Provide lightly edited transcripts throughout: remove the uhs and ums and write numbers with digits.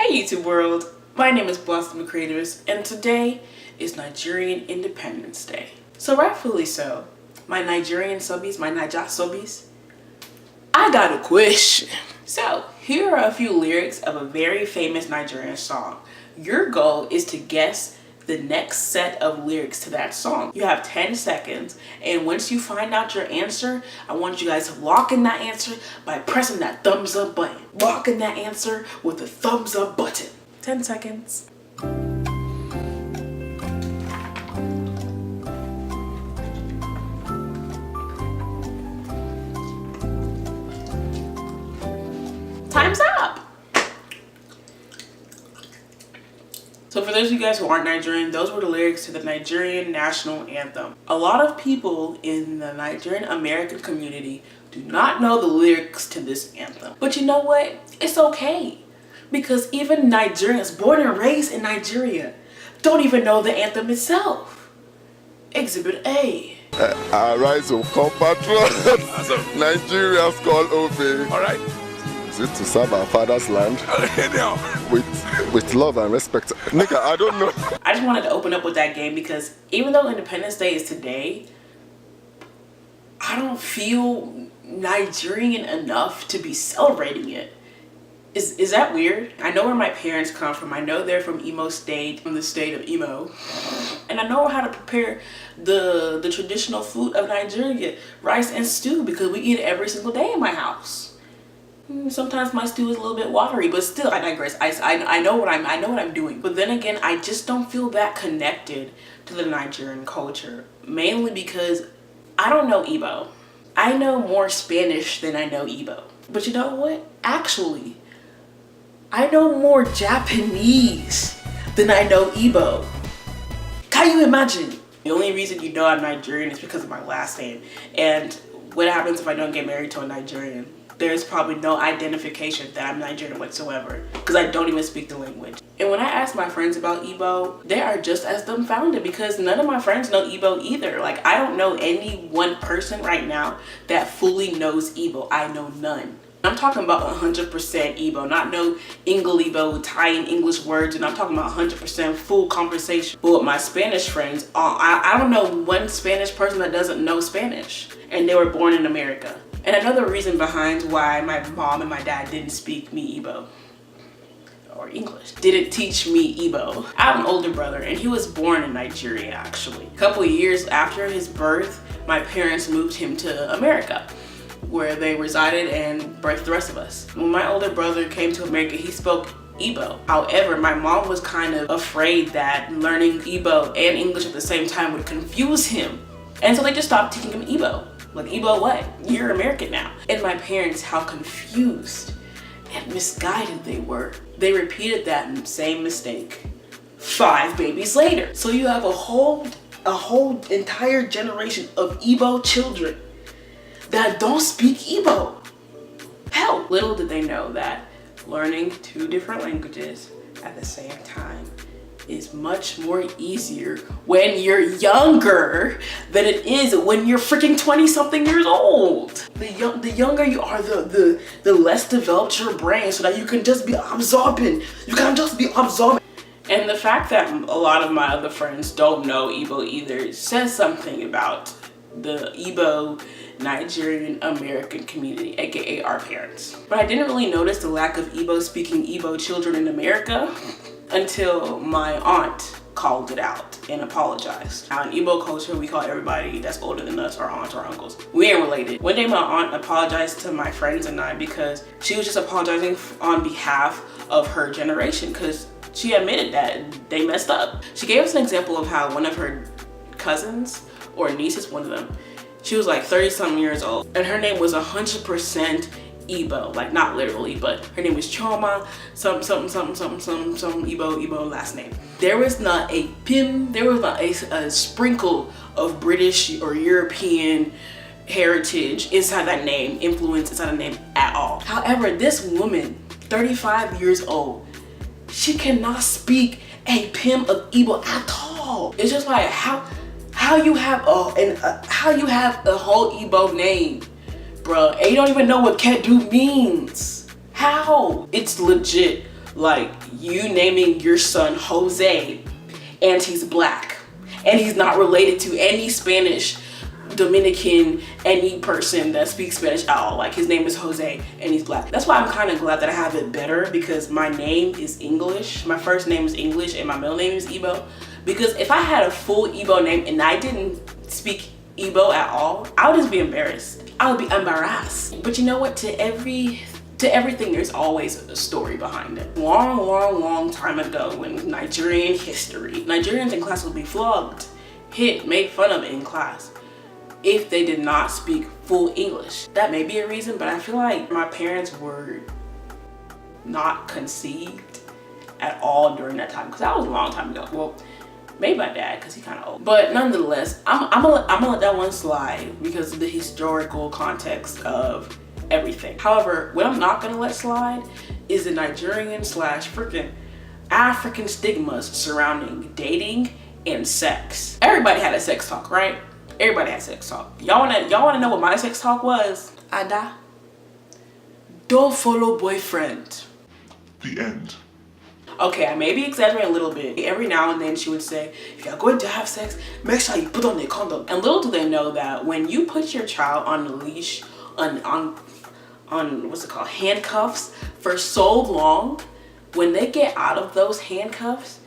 Hey YouTube world, my name is Blossom Creators and today is Nigerian Independence Day. So rightfully so, my Nigerian subbies, my Naija subbies, I got a question. So here are a few lyrics of a very famous Nigerian song. Your goal is to guess the next set of lyrics to that song. You have 10 seconds, and once you find out your answer, I want you guys to lock in that answer by pressing that thumbs up button. Lock in that answer with the thumbs up button. 10 seconds. Time's up. So for those of you guys who aren't Nigerian, those were the lyrics to the Nigerian national anthem. A lot of people in the Nigerian American community do not know the lyrics to this anthem. But you know what? It's okay. Because even Nigerians born and raised in Nigeria don't even know the anthem itself. Exhibit A. Arise, O compatriots, Nigeria's call over. All right. Is it to serve our father's land with love and respect? Nigga, I don't know. I just wanted to open up with that game because even though Independence Day is today, I don't feel Nigerian enough to be celebrating it. Is that weird? I know where my parents come from. I know they're from Imo State, from the state of Imo. And I know how to prepare the traditional food of Nigeria, rice and stew, because we eat it every single day in my house. Sometimes my stew is a little bit watery, but still, I digress. I know what I'm doing. But then again, I just don't feel that connected to the Nigerian culture, mainly because I don't know Igbo. I know more Spanish than I know Igbo. But you know what? Actually, I know more Japanese than I know Igbo. Can you imagine? The only reason you know I'm Nigerian is because of my last name. And what happens if I don't get married to a Nigerian? There's probably no identification that I'm Nigerian whatsoever because I don't even speak the language. And when I ask my friends about Igbo, they are just as dumbfounded because none of my friends know Igbo either. Like, I don't know any one person right now that fully knows Igbo. I know none. I'm talking about 100% Igbo, not no Igbo, tying English words, and I'm talking about 100% full conversation. But with my Spanish friends, I don't know one Spanish person that doesn't know Spanish, and they were born in America. And another reason behind why my mom and my dad didn't speak me Igbo or English, didn't teach me Igbo. I have an older brother and he was born in Nigeria actually. A couple of years after his birth, my parents moved him to America where they resided and birthed the rest of us. When my older brother came to America, he spoke Igbo. However, my mom was kind of afraid that learning Igbo and English at the same time would confuse him. And so they just stopped teaching him Igbo. Like, Igbo what? You're American now. And my parents, how confused and misguided they were. They repeated that same mistake 5 babies later. So you have a whole entire generation of Igbo children that don't speak Igbo. Hell, little did they know that learning 2 different languages at the same time is much more easier when you're younger than it is when you're freaking 20-something years old. The younger you are, the less developed your brain so that you can just be absorbing. You can just be absorbing. And the fact that a lot of my other friends don't know Igbo either says something about the Igbo Nigerian American community, aka our parents. But I didn't really notice the lack of Igbo speaking Igbo children in America until my aunt called it out and apologized. Now in Igbo culture, we call everybody that's older than us our aunts or uncles. We ain't related. One day my aunt apologized to my friends and I because she was just apologizing on behalf of her generation because she admitted that they messed up. She gave us an example of how one of her cousins or nieces, one of them, she was like 30-something years old and her name was 100% Igbo, like not literally, but her name was Choma, some Igbo last name. There was not a pim, there was not a sprinkle of British or European heritage inside that name, influence inside the name at all. However, this woman, 35 years old, she cannot speak a pim of Igbo at all. It's just like how you have a whole Igbo name, bruh, and you don't even know what Kedu means. How? It's legit like you naming your son Jose and he's black and he's not related to any Spanish, Dominican, any person that speaks Spanish at all. Like his name is Jose and he's black. That's why I'm kind of glad that I have it better, because my name is English. My first name is English and my middle name is Igbo. Because if I had a full Igbo name and I didn't speak Igbo at all, I would just be embarrassed. I would be embarrassed. But you know what? To everything there's always a story behind it. Long time ago in Nigerian history, Nigerians in class would be flogged, hit, made fun of in class if they did not speak full English. That may be a reason, but I feel like my parents were not conceived at all during that time, because that was a long time ago. Well, maybe my dad, because he's kind of old. But nonetheless, I'm gonna let that one slide because of the historical context of everything. However, what I'm not gonna let slide is the Nigerian / freaking African stigmas surrounding dating and sex. Everybody had a sex talk, right? Everybody had sex talk. Y'all wanna know what my sex talk was? Ada, don't follow boyfriend. The end. Okay, I may be exaggerating a little bit. Every now and then she would say, if you're going to have sex, make sure you put on the condom. And little do they know that when you put your child on a leash, on what's it called, handcuffs for so long, when they get out of those handcuffs,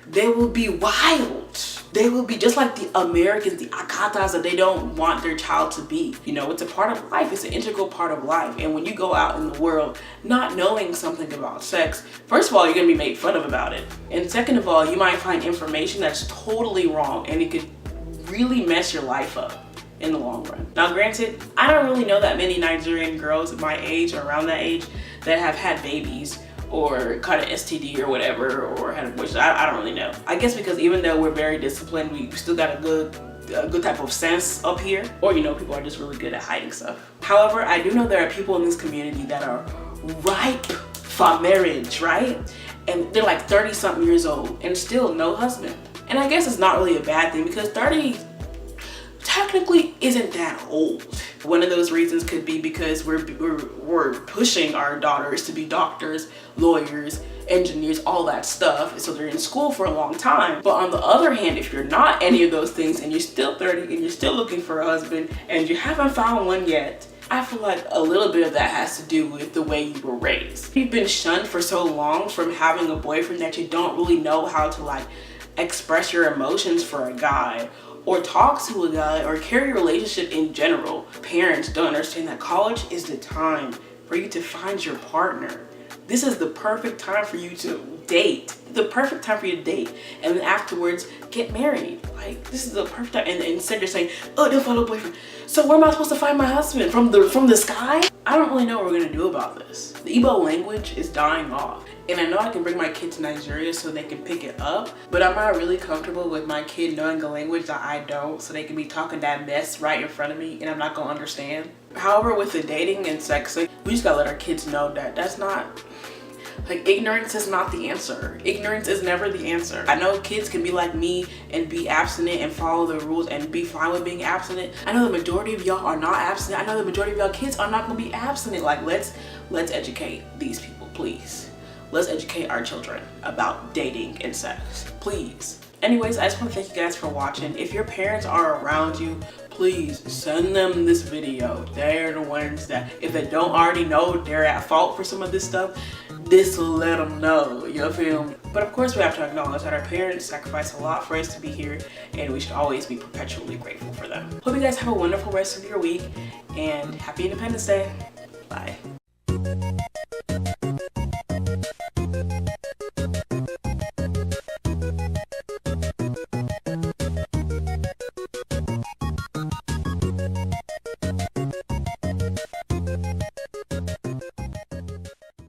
they will be wild. They will be just like the Americans, the akatas that they don't want their child to be. You know, it's a part of life. It's an integral part of life. And when you go out in the world not knowing something about sex, first of all, you're gonna be made fun of about it. And second of all, you might find information that's totally wrong and it could really mess your life up in the long run. Now granted, I don't really know that many Nigerian girls my age or around that age that have had babies or caught an STD or whatever, or had abortion. I don't really know. I guess because even though we're very disciplined, we still got a good type of sense up here. Or you know, people are just really good at hiding stuff. However, I do know there are people in this community that are ripe for marriage, right? And they're like 30 something years old and still no husband. And I guess it's not really a bad thing, because 30 technically isn't that old. One of those reasons could be because we're pushing our daughters to be doctors, lawyers, engineers, all that stuff, so they're in school for a long time. But on the other hand, if you're not any of those things and you're still 30 and you're still looking for a husband and you haven't found one yet, I feel like a little bit of that has to do with the way you were raised. You've been shunned for so long from having a boyfriend that you don't really know how to like express your emotions for a guy, or talk to a guy, or carry a relationship in general. Parents don't understand that college is the time for you to find your partner. This is the perfect time for you to date. The perfect time for you to date. And then afterwards, get married. Like, this is the perfect time. And instead you're saying, oh, don't follow boyfriend. So where am I supposed to find my husband? From the sky? I don't really know what we're gonna do about this. The Igbo language is dying off. And I know I can bring my kid to Nigeria so they can pick it up, but I'm not really comfortable with my kid knowing a language that I don't, so they can be talking that mess right in front of me and I'm not gonna understand. However, with the dating and sexing, we just gotta let our kids know that that's not, like, ignorance is not the answer. Ignorance is never the answer. I know kids can be like me and be abstinent and follow the rules and be fine with being abstinent. I know the majority of y'all are not abstinent. I know the majority of y'all kids are not gonna be abstinent. Like, let's educate these people, please. Let's educate our children about dating and sex, please. Anyways, I just want to thank you guys for watching. If your parents are around you, please send them this video. They're the ones that, if they don't already know they're at fault for some of this stuff, this will let them know, you feel me? But of course we have to acknowledge that our parents sacrifice a lot for us to be here, and we should always be perpetually grateful for them. Hope you guys have a wonderful rest of your week, and happy Independence Day.